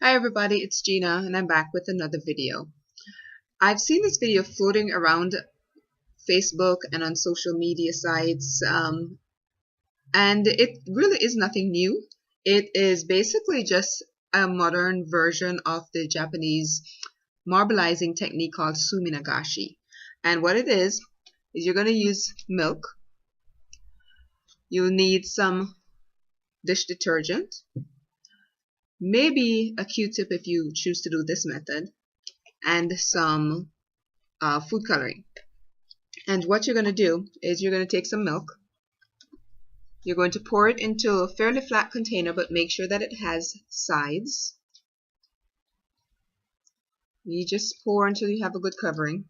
Hi everybody, it's Gina and I'm back with another video. I've seen this video floating around Facebook and on social media sites, and it really is nothing new. It is basically just a modern version of the Japanese marbleizing technique called Suminagashi. And what it is you're going to use milk. You'll need some dish detergent, maybe a Q-tip if you choose to do this method, and some food coloring. And what you're going to do is you're going to take some milk. You're going to pour it into a fairly flat container, but make sure that it has sides. You just pour until you have a good covering.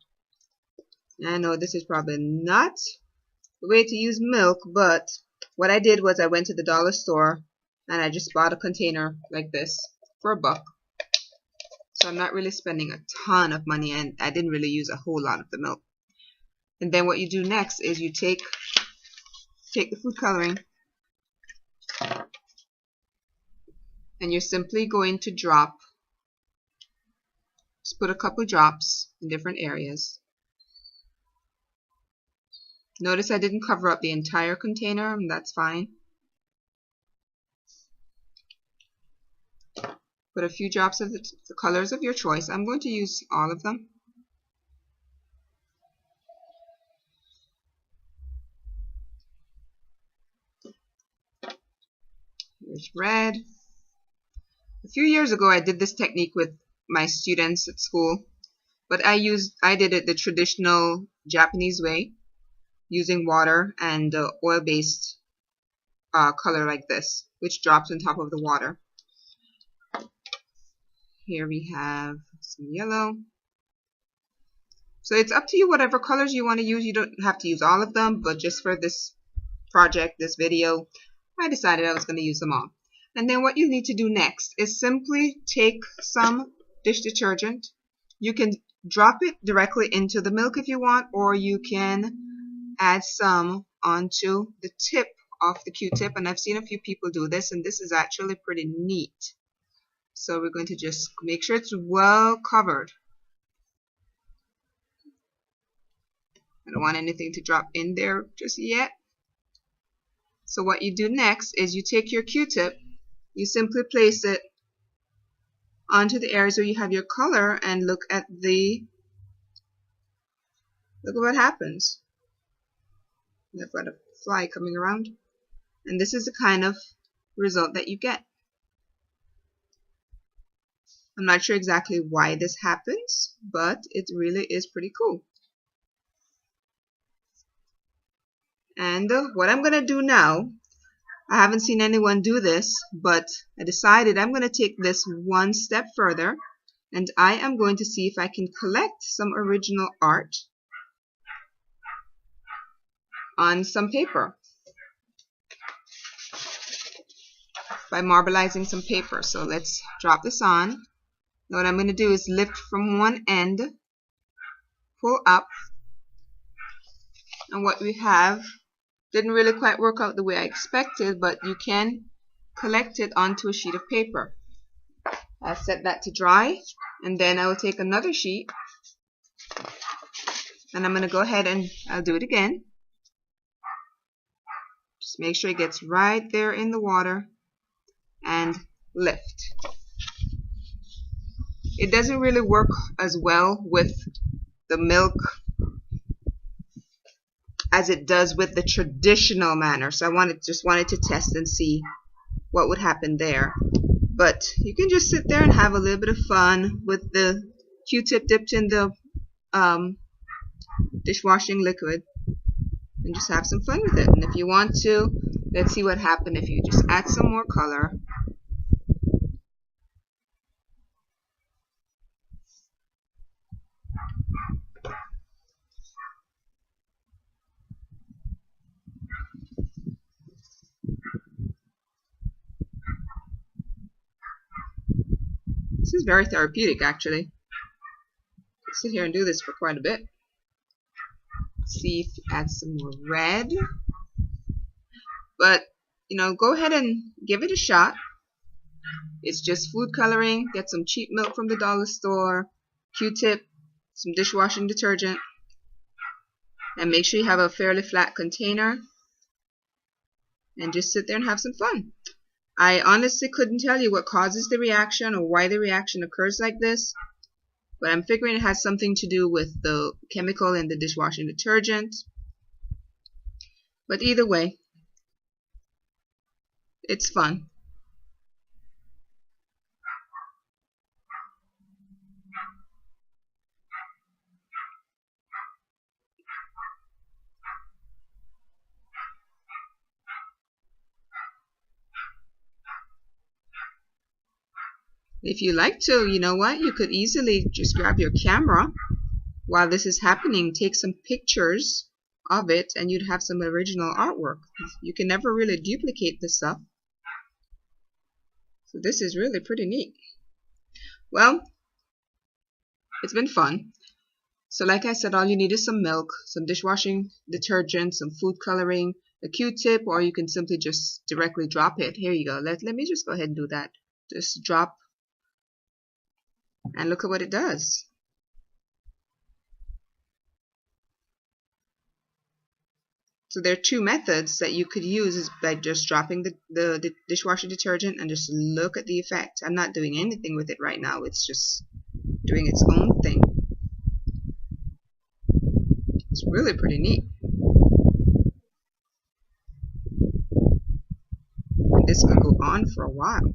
I know this is probably not the way to use milk, but what I did was I went to the dollar store and I just bought a container like this for $1. So I'm not really spending a ton of money, and I didn't really use a whole lot of the milk. And then what you do next is you take the food coloring and you're simply going to drop, just put a couple drops in different areas. Notice I didn't cover up the entire container, and that's fine. Put a few drops of the colors of your choice. I'm going to use all of them. Here's red. A few years ago I did this technique with my students at school, but I did it the traditional Japanese way, using water and oil-based color like this, which drops on top of the water. Here we have some yellow. So it's up to you whatever colors you want to use. You don't have to use all of them, but just for this project, this video, I decided I was going to use them all. And then what you need to do next is simply take some dish detergent. You can drop it directly into the milk if you want, or you can add some onto the tip of the Q-tip. And I've seen a few people do this, and this is actually pretty neat. So we're going to just make sure it's well covered. I don't want anything to drop in there just yet. So what you do next is you take your Q-tip, you simply place it onto the areas where you have your color, and look at what happens. I've got a fly coming around, and this is the kind of result that you get. I'm not sure exactly why this happens, but it really is pretty cool. And what I'm going to do now, I haven't seen anyone do this, but I decided I'm going to take this one step further, and I am going to see if I can collect some original art on some paper by marbleizing some paper. So let's drop this on. Now what I'm going to do is lift from one end, pull up, and what we have didn't really quite work out the way I expected, but you can collect it onto a sheet of paper. I'll set that to dry, and then I will take another sheet, and I'm going to go ahead and I'll do it again. Just make sure it gets right there in the water, and lift. It doesn't really work as well with the milk as it does with the traditional manner, so I just wanted to test and see what would happen there. But you can just sit there and have a little bit of fun with the Q-tip dipped in the dishwashing liquid, and just have some fun with it. And if you want to, let's see what happened if you just add some more color. This is very therapeutic, actually. I'll sit here and do this for quite a bit. Let's see if you add some more red. But, go ahead and give it a shot. It's just food coloring. Get some cheap milk from the dollar store, Q-tip, some dishwashing detergent, and make sure you have a fairly flat container, and just sit there and have some fun. I honestly couldn't tell you what causes the reaction or why the reaction occurs like this, but I'm figuring it has something to do with the chemical in the dishwashing detergent. But either way, it's fun. If you like to, you know what, you could easily just grab your camera while this is happening, take some pictures of it, and you'd have some original artwork. You can never really duplicate this stuff. So this is really pretty neat. Well, it's been fun. So like I said, all you need is some milk, some dishwashing detergent, some food coloring, a Q-tip, or you can simply just directly drop it. Here you go. Let me just go ahead and do that. Just drop, and look at what it does. So there are two methods that you could use, is by just dropping the dishwasher detergent and just look at the effect. I'm not doing anything with it right now. It's just doing its own thing. It's really pretty neat. And this could go on for a while.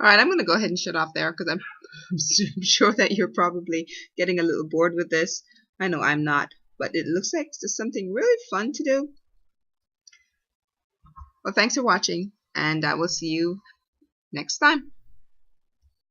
Alright, I'm going to go ahead and shut off there because I'm sure that you're probably getting a little bored with this. I know I'm not, but it looks like it's something really fun to do. Well, thanks for watching, and I will see you next time.